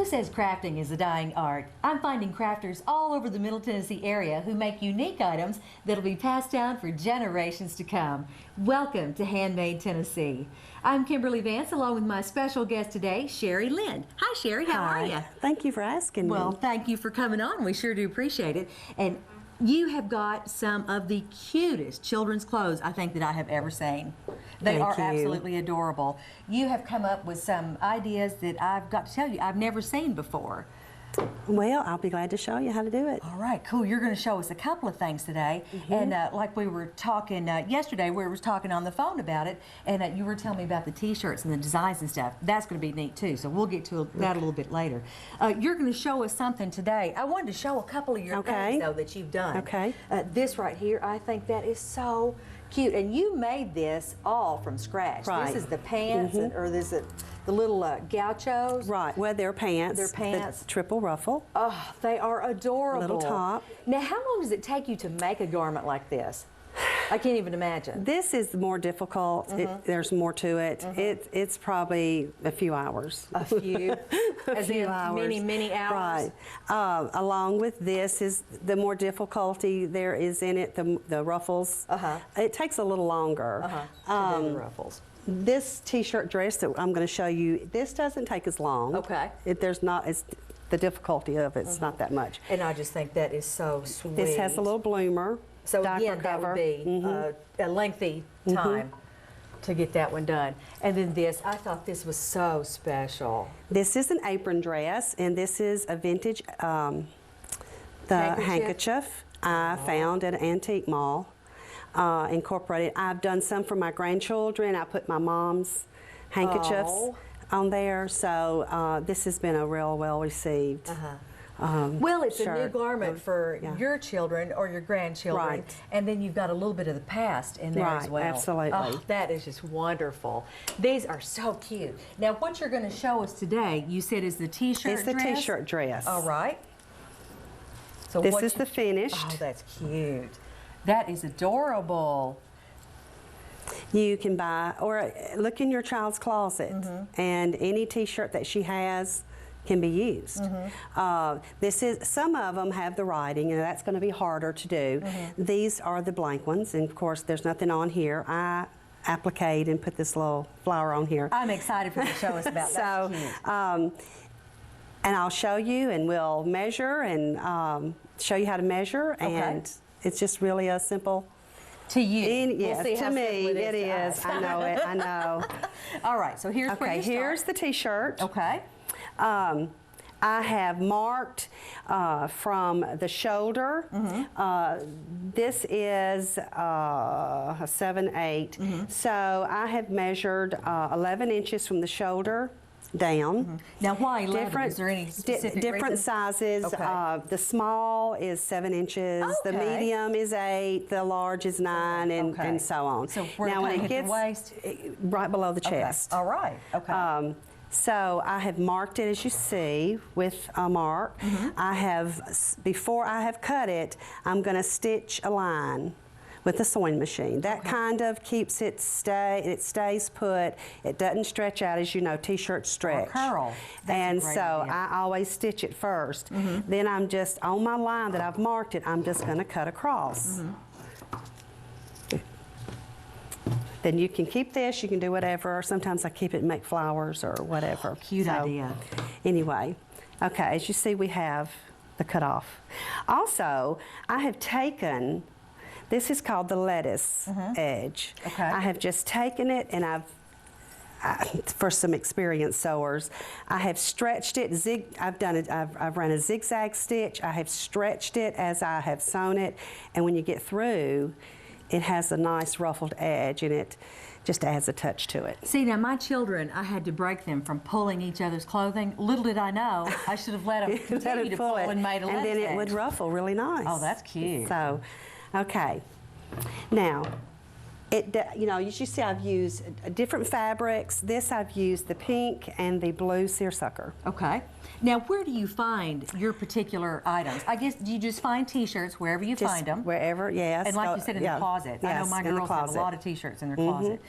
says crafting is a dying art? I'm finding crafters all over the Middle Tennessee area who make unique items that'll be passed down for generations to come. Welcome to HandMade Tennessee. I'm Kimberly Vance along with my special guest today, Sherry Lind. Hi Sherry, how are you? Thank you for asking me. Well, thank you for coming on. We sure do appreciate it. And you have got some of the cutest children's clothes I think that I have ever seen. They are absolutely adorable. You have come up with some ideas that I've got to tell you I've never seen before. Well, I'll be glad to show you how to do it. All right, cool. You're going to show us a couple of things today. And like we were talking yesterday, we were talking on the phone about it, and you were telling me about the T-shirts and the designs and stuff. That's going to be neat too, so we'll get to that a little bit later. You're going to show us something today. I wanted to show a couple of your things, though, that you've done. Okay. This right here, I think that is so cute. And you made this all from scratch. Right. This is the pants, or is it the little gauchos? Right. Well, they're pants. They're pants. The triple ruffle. Oh, they are adorable. Little top. Now, how long does it take you to make a garment like this? I can't even imagine. This is more difficult. There's more to it. It's probably a few hours. A few? A few hours. Many hours? Right. Along with this is the more difficulty there is in it, the ruffles. It takes a little longer. To do the ruffles. This T-shirt dress that I'm going to show you, this doesn't take as long. Okay. The difficulty of it's not that much. And I just think that is so sweet. This has a little bloomer. So diaper again, that cover. would be a lengthy time to get that one done. And then this, I thought this was so special. This is an apron dress, and this is a vintage handkerchief I found at an antique mall. Incorporated. I've done some for my grandchildren. I put my mom's handkerchiefs on there, so this has been a real well received. Well, it's shirt. a new garment for your children or your grandchildren, Right. and then you've got a little bit of the past in there as well. Absolutely. Oh, that is just wonderful. These are so cute. Now, what you're going to show us today, you said is the T-shirt dress? It's the T-shirt dress. All right. So this is the finished. Oh, that's cute. That is adorable. You can buy, or look in your child's closet, and any T-shirt that she has can be used. Some of them have the writing, and that's going to be harder to do. These are the blank ones, and of course there's nothing on here. I appliqued and put this little flower on here. I'm excited for you to show us about that. So, and I'll show you, and we'll measure, and show you how to measure, and it's just really a simple. To you. Yes, to me it is. I know it. I know. All right, so here's where you start. Here's the T-shirt. Okay. I have marked from the shoulder. This is a 7/8. So I have measured 11 inches from the shoulder down. Now, why 11? Is there any specific different reason? sizes. Okay. The small is 7 inches. The medium is 8. The large is 9, and so on. So where now, when it hit gets the waist? right below the chest. All right. Okay. So I have marked it, as you see, with a mark. I have, before I have cut it, I'm going to stitch a line with the sewing machine. That kind of keeps it stays put. It doesn't stretch out, as you know, T-shirts stretch. Or curl. And so I always stitch it first. Then I'm just, on my line that I've marked it, I'm just going to cut across. Then you can keep this, you can do whatever. Sometimes I keep it and make flowers or whatever. Cute idea. Anyway, okay, as you see, we have the cutoff. Also, I have taken, this is called the lettuce edge. Okay. I have just taken it, and for some experienced sewers, I have stretched it. I've run a zigzag stitch. I have stretched it as I have sewn it, and when you get through, it has a nice ruffled edge, and it just adds a touch to it. See, now my children, I had to break them from pulling each other's clothing. Little did I know, I should have let them continue to pull and made a lettuce and then it edge. would ruffle really nice. Oh, that's cute. So, okay. Now, You know, you see I've used different fabrics. This I've used the pink and the blue seersucker. Okay. Now, where do you find your particular items? I guess, do you just find T-shirts wherever you find them? Wherever, yes. And like you said, in the closet. Yes, I know my girls have a lot of T-shirts in their closet.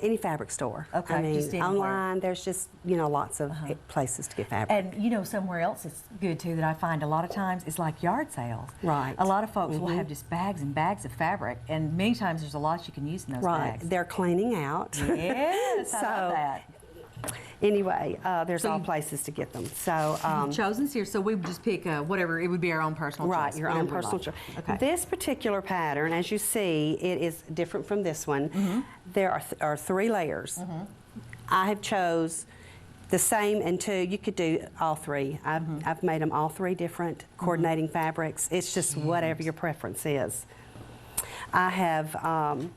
Any fabric store. Okay, I mean, just anywhere. online, there's just, you know, lots of places to get fabric. And you know, somewhere else that's good too that I find a lot of times is like yard sales. Right. A lot of folks will have just bags and bags of fabric, and many times there's a lot you can use in those bags. They're cleaning out. Yes, I love that. Anyway, there's all places to get them. So You've chosen here, so we would just pick whatever, it would be our own personal choice. Right, your own personal choice. Okay. This particular pattern, as you see, it is different from this one. There are 3 layers. I have chose the same and 2. You could do all 3. I've made them all 3 different coordinating fabrics. It's just whatever your preference is. I have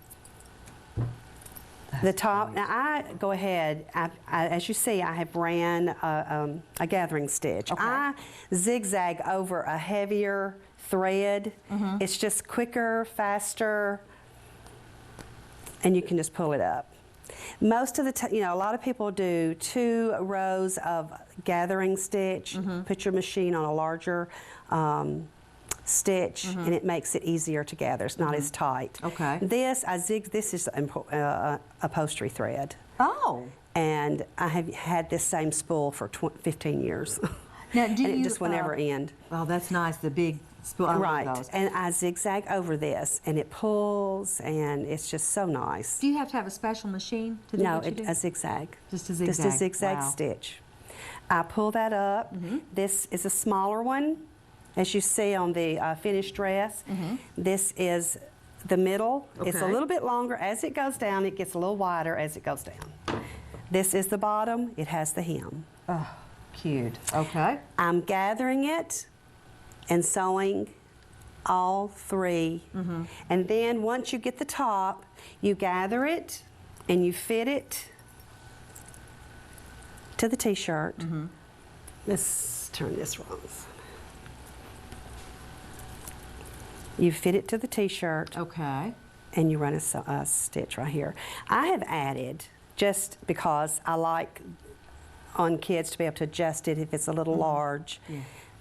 the top. Now I go ahead. As you see, I have ran a gathering stitch. Okay. I zigzag over a heavier thread. It's just quicker, faster, and you can just pull it up. Most of the time, you know, a lot of people do 2 rows of gathering stitch. Put your machine on a larger stitch, and it makes it easier to gather. It's not as tight. Okay. This is upholstery thread. Oh. And I have had this same spool for 15 years. Now, and it just will never end. Oh, that's nice. The big spool. I Right. love those. And I zigzag over this, and it pulls, and it's just so nice. Do you have to have a special machine to do what you do? A zigzag. Just a zigzag. Just a zigzag Wow. stitch. I pull that up. This is a smaller one, as you see on the finished dress. This is the middle. It's a Okay. little bit longer. As it goes down, it gets a little wider as it goes down. This is the bottom. It has the hem. Oh, cute. Okay. I'm gathering it and sewing all 3. And then once you get the top, you gather it and you fit it to the T-shirt. Let's turn this wrong. You fit it to the T-shirt. Okay. And you run a stitch right here. I have added, just because I like on kids to be able to adjust it if it's a little large,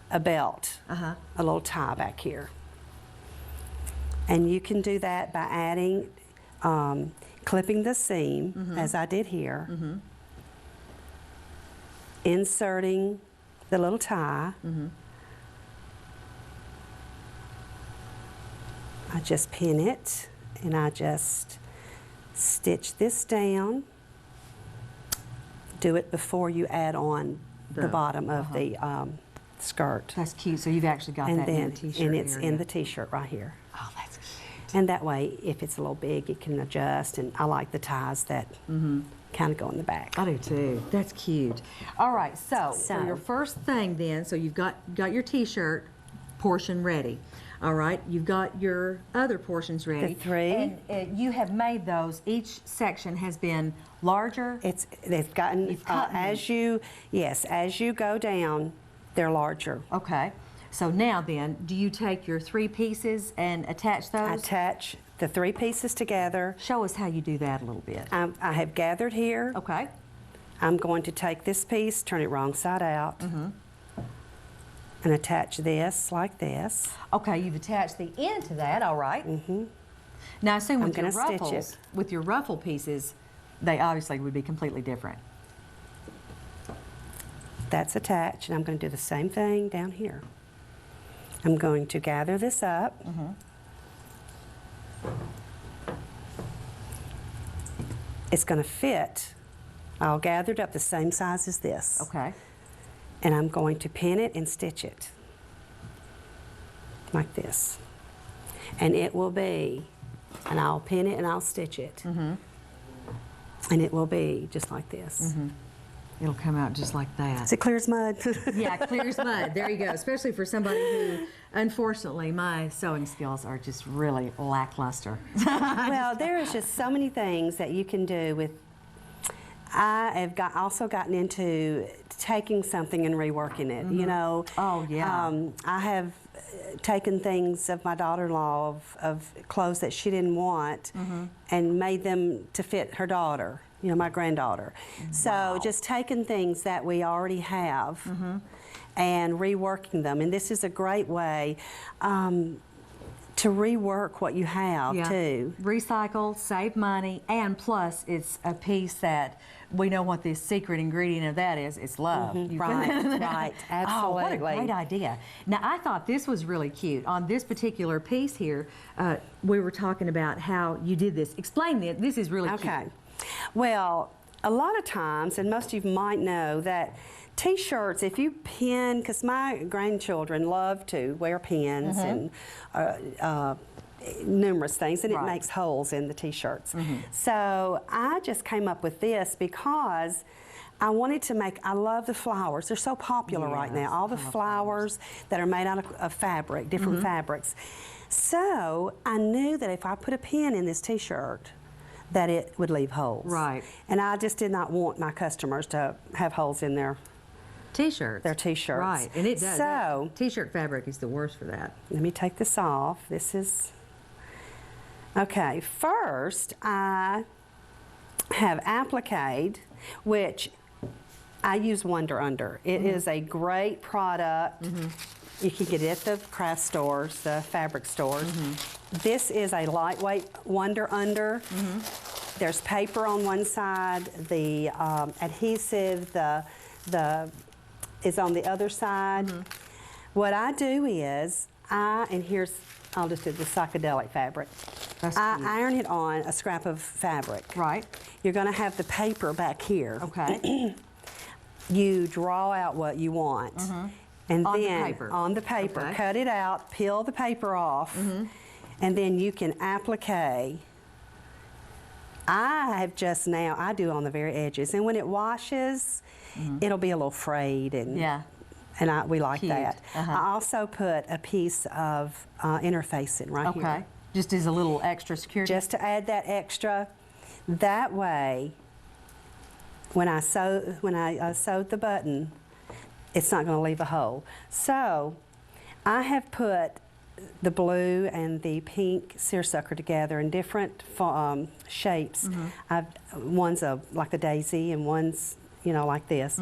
a belt, a little tie back here. And you can do that by adding, clipping the seam, as I did here, inserting the little tie. I just pin it, and I just stitch this down. Do it before you add on the bottom of the skirt. That's cute. So you've actually got that in the T-shirt And it's area. in the T-shirt right here. Oh, that's cute. And that way, if it's a little big, it can adjust. And I like the ties that kind of go in the back. I do too. That's cute. All right, so for your first thing then, so you've got your T-shirt portion ready. All right, you've got your other portions ready. The 3. And you have made those. Each section has been larger. They've gotten, as you go down, they're larger. Okay. So now then, do you take your 3 pieces and attach those? I attach the 3 pieces together. Show us how you do that a little bit. I have gathered here. Okay. I'm going to take this piece, turn it wrong side out, and attach this like this. Okay, you've attached the end to that, all right. Now I assume with your gonna stitch ruffles, it. with your ruffle pieces, they obviously would be completely different. That's attached, and I'm going to do the same thing down here. I'm going to gather this up. It's going to fit. I'll gather it up the same size as this. Okay. And I'm going to pin it and stitch it like this. And it will be, and I'll pin it and I'll stitch it. And it will be just like this. It'll come out just like that. Is it clear as mud? Yeah, clear as mud. There you go. Especially for somebody who, unfortunately, my sewing skills are just really lackluster. Well, there is just so many things that you can do with. I have also gotten into taking something and reworking it. You know. Oh yeah. I have taken things of my daughter-in-law of clothes that she didn't want and made them to fit her daughter, you know, my granddaughter. So just taking things that we already have and reworking them. And this is a great way to rework what you have too. Recycle, save money, and plus it's a piece that we know what the secret ingredient of that is. It's love. Right, absolutely. Oh, what a great idea. Now, I thought this was really cute. On this particular piece here, we were talking about how you did this. Explain this. This is really cute. Okay. Well, a lot of times, and most of you might know that T-shirts, if you pin, because my grandchildren love to wear pins and numerous things, and it makes holes in the T-shirts. So I just came up with this because I wanted to make, I love the flowers. They're so popular right now. All the flowers that are made out of fabric, different fabrics. So I knew that if I put a pin in this T-shirt, that it would leave holes. Right. And I just did not want my customers to have holes in their T-shirts. Their T-shirts. Right, and it does. So, T-shirt fabric is the worst for that. let me take this off. This is, okay, first I have applique, which I use Wonder Under. It is a great product. You can get it at the craft stores, the fabric stores. This is a lightweight Wonder Under. There's paper on one side, the adhesive, the is on the other side. What I do is, and here's, I'll just do the psychedelic fabric. That's I cute. iron it on a scrap of fabric. Right. You're gonna have the paper back here. Okay. You draw out what you want. And On the then paper. on the paper, Okay. cut it out, peel the paper off, and then you can applique. I have just now, I do on the very edges, and when it washes, it'll be a little frayed, and we like Cute. that. I also put a piece of interfacing right here. Okay. Just as a little extra security. Just to add that extra. That way, when I sewed the button, it's not going to leave a hole. So I have put the blue and the pink seersucker together in different shapes. One's like a daisy and one's, you know, like this.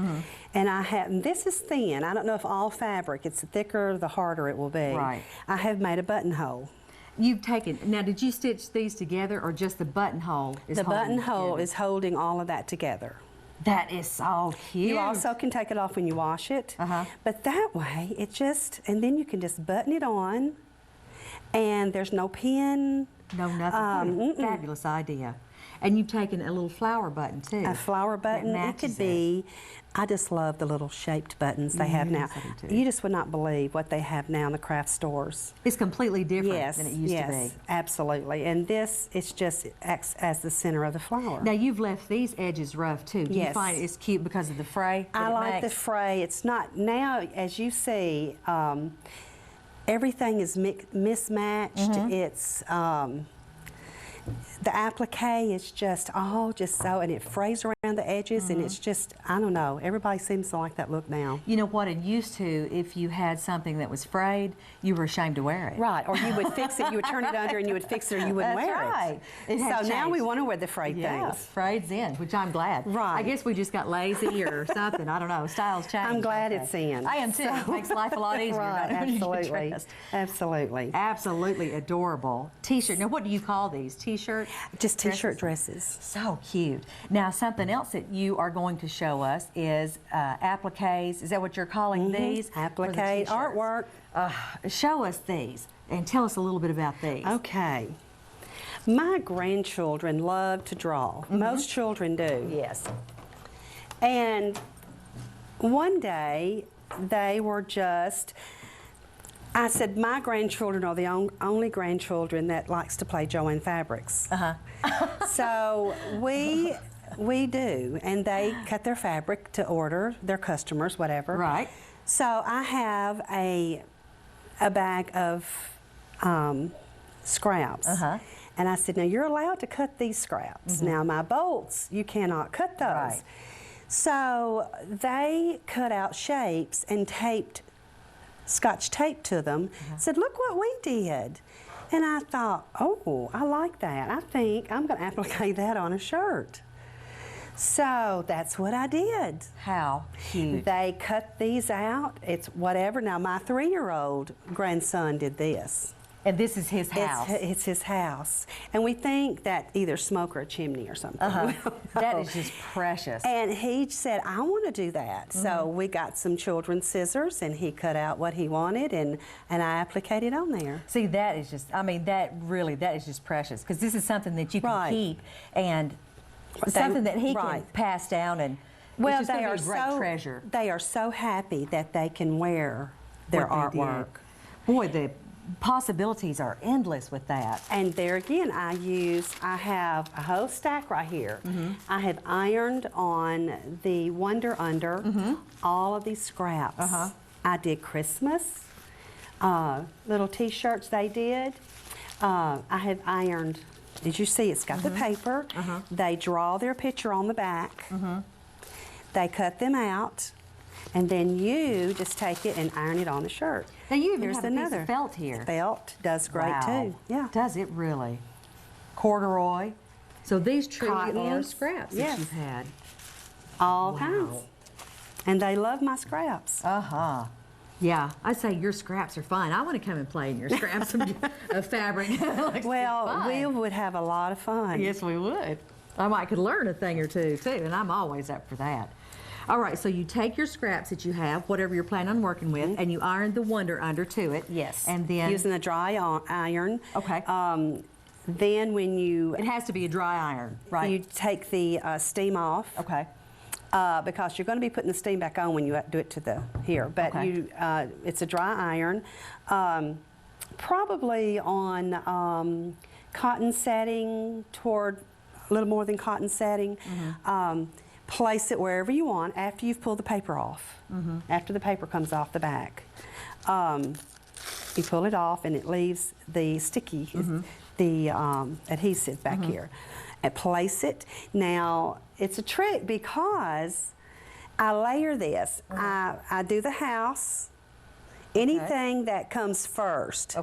And this is thin. I don't know if all fabric, it's the thicker, the harder it will be. Right. I have made a buttonhole. You've taken, now did you stitch these together or just the buttonhole is The holding buttonhole together? is holding all of that together. That is so cute. You also can take it off when you wash it. But that way, it just, and then you can just button it on, and there's no pin. No, nothing. What a fabulous idea. And you've taken a little flower button too. A flower button, it could be, I just love the little shaped buttons they have now. I do too. You just would not believe what they have now in the craft stores. It's completely different Yes, than it used to be. yes, absolutely. And this, it's just acts as the center of the flower. Now you've left these edges rough too. Do you Yes. find it's cute because of the fray that I it like the makes? fray. It's not, now as you see, everything is mismatched. It's, the applique is just all so, and it frays around the edges, and it's just, I don't know, everybody seems to like that look now. You know what, it used to, if you had something that was frayed, you were ashamed to wear it. Right, or you would fix it, you would turn it under and you would fix it or you wouldn't That's wear right. it. It has So now we changed. want to wear the frayed Yeah, things. frayed's in, which I'm glad. Right. I guess we just got lazy or something. I don't know. Styles change. I'm glad don't it's they? in. I am too. It makes life a lot easier. Right, not having to get absolutely. dressed. Absolutely. Absolutely adorable. T-shirt. Now, what do you call these? T-shirt? Just T-shirt dresses. So cute. Now, something else that you are going to show us is appliques. Is that what you're calling these? For the Applique t-shirts? artwork. Show us these and tell us a little bit about these. Okay. My grandchildren love to draw. Most children do. Yes. And one day, they were just, I said, my grandchildren are the only grandchildren that likes to play Joanne Fabrics. So we do, and they cut their fabric to order their customers, whatever. Right. So I have a bag of scraps. And I said, now you're allowed to cut these scraps. Now my bolts, you cannot cut those. Right. So they cut out shapes and taped Scotch tape to them, said, look what we did. And I thought, oh, I like that. I think I'm going to applicate that on a shirt. So that's what I did. How cute. They cut these out. It's whatever. Now, my 3-year-old grandson did this. And this is his house. It's his house. And we think that either smoke or a chimney or something. That is just precious. And he said, I want to do that. So we got some children's scissors, and he cut out what he wanted, and I appliqued it on there. See, that is just, I mean, that is just precious, because this is something that you can keep, and something that he can pass down, and well, it's just gonna be a great treasure. They are so happy that they can wear their artwork. Boy, the possibilities are endless with that. And there again, I have a whole stack right here. I have ironed on the Wonder Under all of these scraps. I did Christmas, little t-shirts they did. I have ironed, did you see it's got the paper? They draw their picture on the back. They cut them out. And then you just take it and iron it on the shirt. Now you even have a piece of felt here. Felt does great too. Yeah. Does it really? Corduroy. So these truly are scraps that you've had. All kinds. And they love my scraps. Yeah, I'd say your scraps are fun. I want to come and play in your scraps of fabric. Well, we would have a lot of fun. Yes, we would. I might could learn a thing or two too, and I'm always up for that. All right, so you take your scraps that you have, whatever you're planning on working with, and you iron the Wonder Under to it. Yes. And then using a dry iron. Okay. Then when you... It has to be a dry iron, right? You take the steam off. Okay. Because you're going to be putting the steam back on when you do it to the here. But it's a dry iron. Probably on cotton setting, toward a little more than cotton setting. Place it wherever you want after you've pulled the paper off. After the paper comes off the back. You pull it off and it leaves the sticky, the adhesive back here. And place it. Now, it's a trick because I layer this. I do the house. Anything that comes first,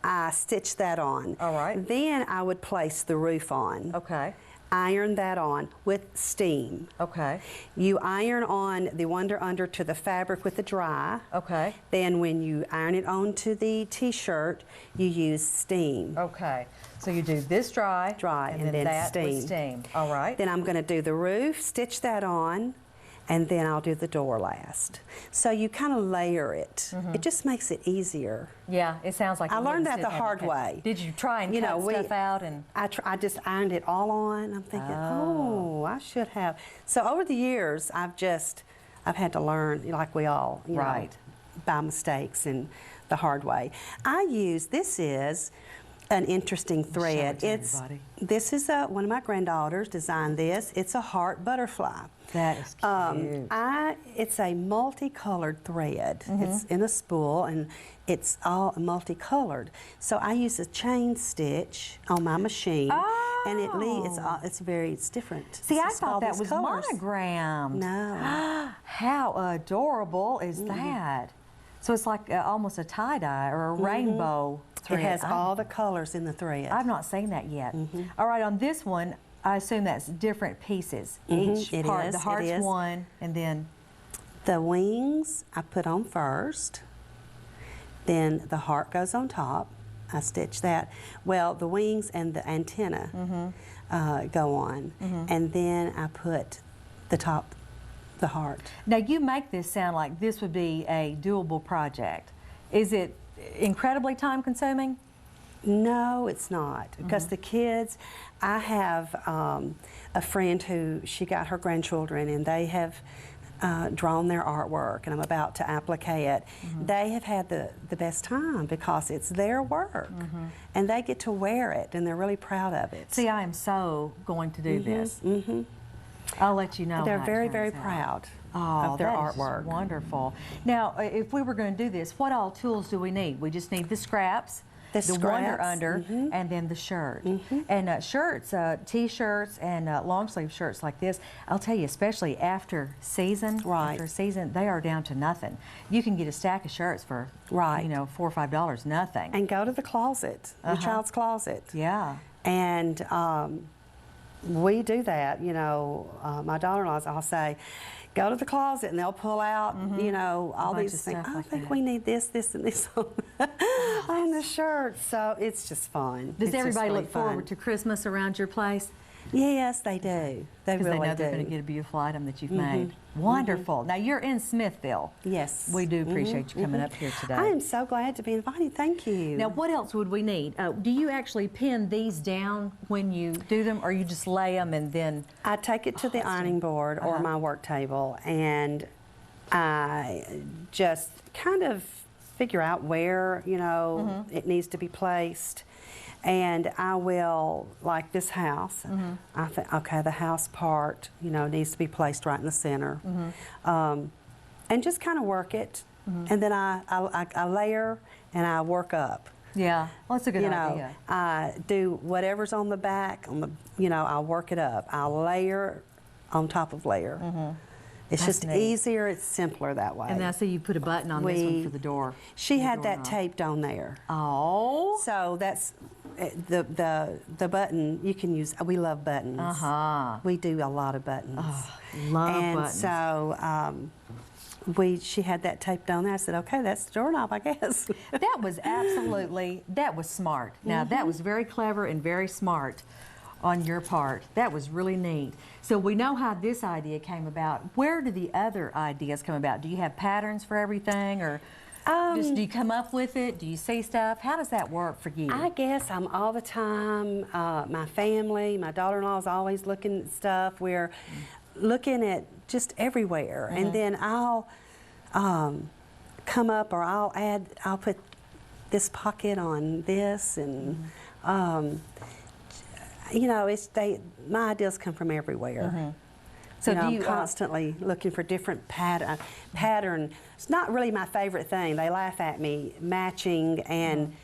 I stitch that on. All right. Then I would place the roof on. Okay. Iron that on with steam. Okay. You iron on the Wonder Under to the fabric with the dry. Okay. Then when you iron it onto the t-shirt, you use steam. Okay. So you do this dry, and then that steam. with steam. All right. Then I'm going to do the roof, stitch that on, and then I'll do the door last. So you kind of layer it. It just makes it easier. Yeah, it sounds like I learned that the hard way. Did you try and cut stuff out? And I just ironed it all on. I'm thinking, oh, I should have. So over the years, I've had to learn, like we all, you know, by mistakes and the hard way. This is an interesting thread. This is one of my granddaughters designed this. It's a heart butterfly. That is cute. It's a multicolored thread. It's in a spool and it's all multicolored. So I use a chain stitch on my machine, and it's different. See, I thought that was monogrammed. No. How adorable is that? So it's like almost a tie-dye or a rainbow thread. It has all the colors in the thread. I've not seen that yet. All right, on this one, I assume that's different pieces. Each part, the heart's one, and then the wings I put on first. Then the heart goes on top. I stitch that. Well, the wings and the antenna go on, and then I put the top, the heart. Now you make this sound like this would be a doable project. Is it incredibly time-consuming? No, it's not, because the kids, I have a friend who, she got her grandchildren and they have drawn their artwork, and I'm about to applique it. They have had the best time because it's their work and they get to wear it and they're really proud of it. See, I am so going to do this. I'll let you know. They're very, very proud of their artwork. Is wonderful. Now, if we were going to do this, what all tools do we need? We just need the scraps. the Wonder scraps. Under, and then the shirt. And shirts, T-shirts and long sleeve shirts like this, I'll tell you, especially after season, they are down to nothing. You can get a stack of shirts for, you know, $4 or $5, nothing. And go to the closet, your child's closet. Yeah. And we do that, you know, my daughter-in-laws, I'll say, go to the closet, and they'll pull out, you know, all these things. I think we need this, this, and this on the shirt. So it's just fun. Does everybody look forward to Christmas around your place? Yes, they do. They really do. Because they know they're going to get a beautiful item that you've made. Wonderful. Now, you're in Smithville. Yes. We do appreciate you coming up here today. I am so glad to be invited. Thank you. Now, what else would we need? Do you actually pin these down when you do them, or you just lay them and then? I take it to the ironing board or my work table, and I just kind of figure out where, you know, it needs to be placed. And I will, like this house, I think, okay, the house part, you know, needs to be placed right in the center. And just kind of work it. And then I layer and I work up. Yeah, well, that's a good idea. You know, I do whatever's on the back, you know, I'll work it up. I'll layer on top of layer. It's just easier, it's simpler that way. And I see you put a button on this one for the door. She had that taped on there. Oh. So that's the button you can use. We love buttons. We do a lot of buttons. Love and buttons. And so she had that taped on there. I said, okay, that's the doorknob, I guess. That was that was smart. Now, that was very clever and very smart on your part. That was really neat. So we know how this idea came about. Where do the other ideas come about? Do you have patterns for everything, or just do you come up with it? Do you see stuff? How does that work for you? I guess I'm all the time. My family, my daughter-in-law is always looking at stuff. We're looking at just everywhere, and then I'll come up, or I'll put this pocket on this, and you know, my ideas come from everywhere. So you know, I'm constantly looking for different pattern. It's not really my favorite thing. They laugh at me, matching and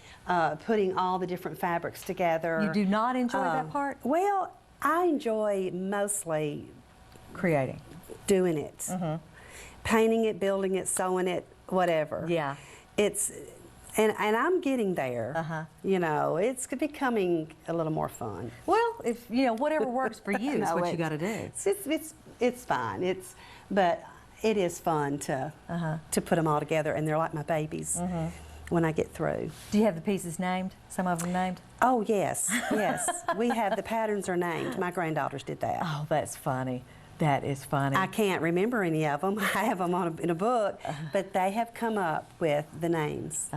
putting all the different fabrics together. You do not enjoy that part? Well, I enjoy mostly creating, doing it, painting it, building it, sewing it, whatever. Yeah. And I'm getting there. You know, it's becoming a little more fun. Well, if you know, whatever works for you is what you got to do. It's fine. But it is fun to put them all together, and they're like my babies when I get through. Do you have the pieces named? Some of them named? Oh yes, yes. We have the patterns are named. My granddaughters did that. Oh, that's funny. That is funny. I can't remember any of them. I have them in a book, but they have come up with the names.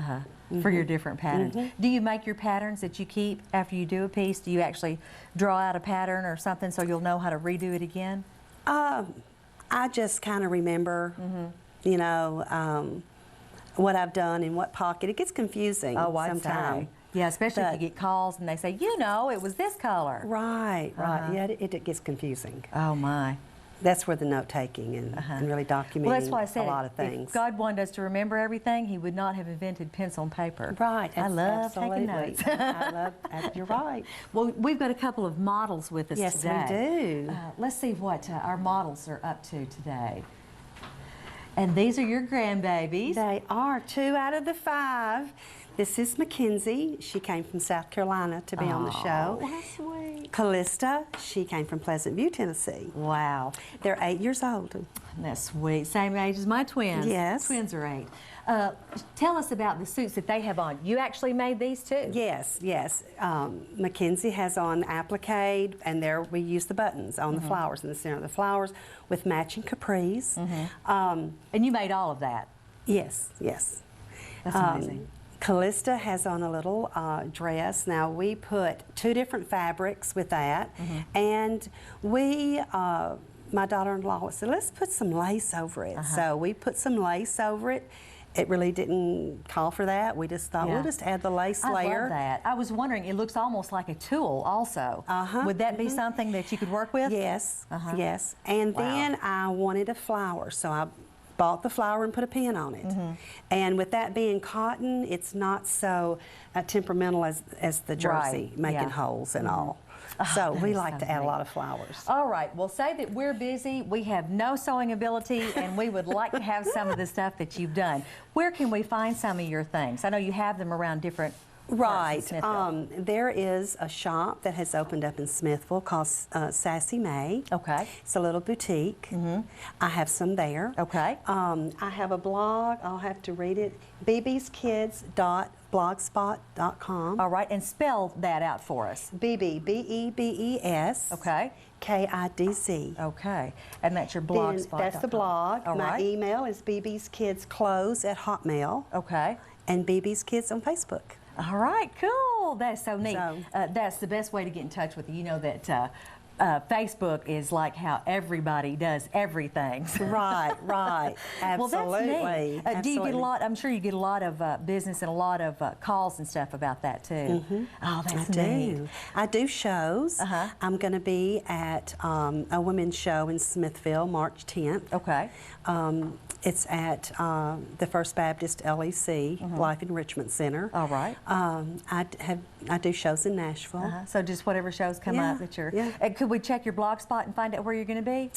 For your different patterns. Do you make your patterns that you keep after you do a piece? Do you actually draw out a pattern or something so you'll know how to redo it again? I just kind of remember, you know, what I've done in what pocket. It gets confusing sometimes. Yeah, especially if you get calls and they say, you know, it was this color. Right, right. Yeah, it gets confusing. Oh, my. That's where the note-taking and really documenting well, that's why I said a lot of things. If God wanted us to remember everything, He would not have invented pencil and paper. Right. I love taking notes. You're right. Well, we've got a couple of models with us today. Yes, we do. Let's see what our models are up to today. And these are your grandbabies. They are 2 out of the 5. This is Mackenzie. She came from South Carolina to be on the show. Oh, how sweet. Callista, she came from Pleasant View, Tennessee. Wow. They're 8 years old. That's sweet. Same age as my twins. Yes. Twins are 8. Tell us about the suits that they have on. You actually made these too? Yes, yes. Mackenzie has on applique, and there we use the buttons on the flowers in the center of the flowers with matching capris. And you made all of that? Yes, yes. That's amazing. Callista has on a little dress. Now we put 2 different fabrics with that, and we, my daughter-in-law said, let's put some lace over it. So we put some lace over it. It really didn't call for that. We just thought we'll just add the lace layer. I love that. I was wondering, it looks almost like a tulle also. Would that be something that you could work with? Yes, yes. And then I wanted a flower, so I bought the flower and put a pin on it. And with that being cotton, it's not so temperamental as the jersey, Right, making yeah. holes and all. So that we is like so to add a neat. lot of flowers. All right, well, say that we're busy, we have no sewing ability, and we would like to have some of the stuff that you've done. Where can we find some of your things? I know you have them around different parts Right. of Smithville. There is a shop that has opened up in Smithville called Sassy May. Okay. It's a little boutique. I have some there. Okay. I have a blog. I'll have to read it. bbskids.blogspot.com. All right, and spell that out for us. BB, B-E-B-E-S. Okay. K-I-D-Z. Okay, and that's your Then blogspot. that's the blog. All My right. email is bbskidsclothes@hotmail. Okay. And BB's Kids on Facebook. All right, cool. That is so neat. So- That's the best way to get in touch with you. You know that Facebook is like how everybody does everything. Right, right. Well, Absolutely. that's neat. Do you get a Absolutely. lot? I'm sure you get a lot of business and a lot of calls and stuff about that too. Oh, that's neat. I do shows. I'm going to be at a women's show in Smithville, March 10th. Okay. It's at the First Baptist LEC, Life Enrichment Center. All right. I do shows in Nashville. So just whatever shows come Yeah, up that you're. yeah. Could we check your blog spot and find out where you're going to be?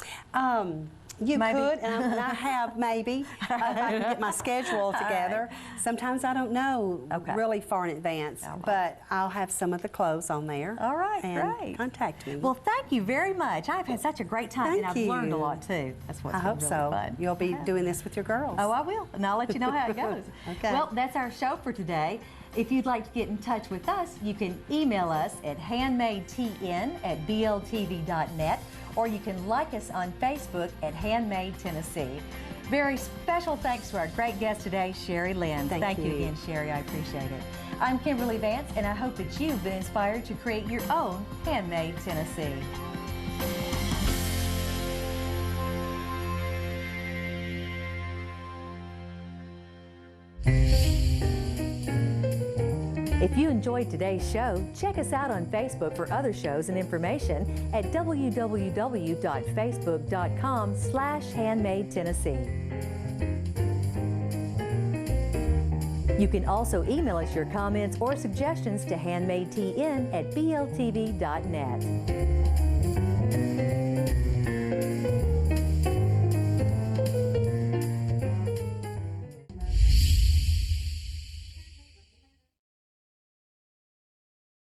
You Maybe. could, and I have maybe, if I can get my schedule together. Sometimes I don't know really far in advance, All right. but I'll have some of the clothes on there. All right, and great. Contact me. Well, thank you very much. I've had such a great time, and Thank I've learned a you. lot too. That's what's I been hope really so. fun. You'll be doing this with your girls. Oh, I will, and I'll let you know how it goes. Okay. Well, that's our show for today. If you'd like to get in touch with us, you can email us at handmadetn@bltv.net, or you can like us on Facebook at HandMade Tennessee. Very special thanks to our great guest today, Sherry Lynn. Thank you you. again, Sherry. I appreciate it. I'm Kimberly Vance, and I hope that you've been inspired to create your own Handmade Tennessee. If you enjoyed today's show, check us out on Facebook for other shows and information at www.facebook.com/HandmadeTennessee. You can also email us your comments or suggestions to handmadetn@bltv.net.